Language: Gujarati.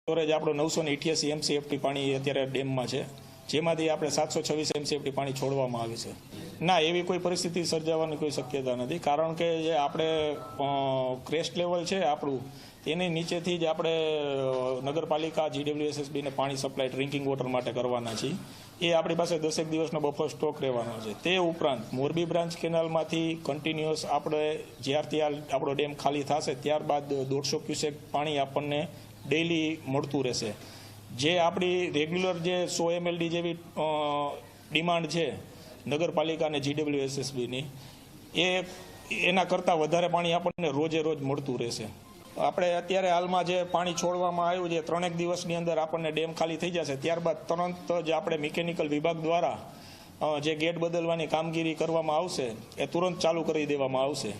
સ્ટોરેજ આપણો 988 MCFT પાણી અત્યારે ડેમમાં છે, જેમાંથી આપણે 726 MCFT પાણી છોડવામાં આવે છે. ના, એવી કોઈ પરિસ્થિતિ સર્જાવાની કોઈ શક્યતા નથી, કારણ કે જે આપણે ક્રેસ્ટ લેવલ છે આપણું, એની નીચેથી જ આપણે નગરપાલિકા GWSSBને પાણી સપ્લાય ડ્રિંકિંગ વોટર માટે કરવાના છીએ. એ આપણી પાસે 10 દિવસનો બફર સ્ટોક રહેવાનો છે. તે ઉપરાંત મોરબી બ્રાન્ચ કેનાલમાંથી કન્ટિન્યુઅસ આપણે જ્યારથી આપણો ડેમ ખાલી થશે ત્યારબાદ 150 ક્યુસેક પાણી આપણને ડેઇલી મળતું રહેશે. જે આપણી રેગ્યુલર જે 100 MLD જેવી ડિમાન્ડ છે નગરપાલિકા અને GWSSBની, એના કરતાં વધારે પાણી આપણને રોજે રોજ મળતું રહેશે. આપણે અત્યારે હાલમાં જે પાણી છોડવામાં આવ્યું છે 3 દિવસની અંદર આપણને ડેમ ખાલી થઈ જશે. ત્યારબાદ તરત જ આપણે મિકેનિકલ વિભાગ દ્વારા જે ગેટ બદલવાની કામગીરી કરવામાં આવશે એ તુરંત ચાલુ કરી દેવામાં આવશે.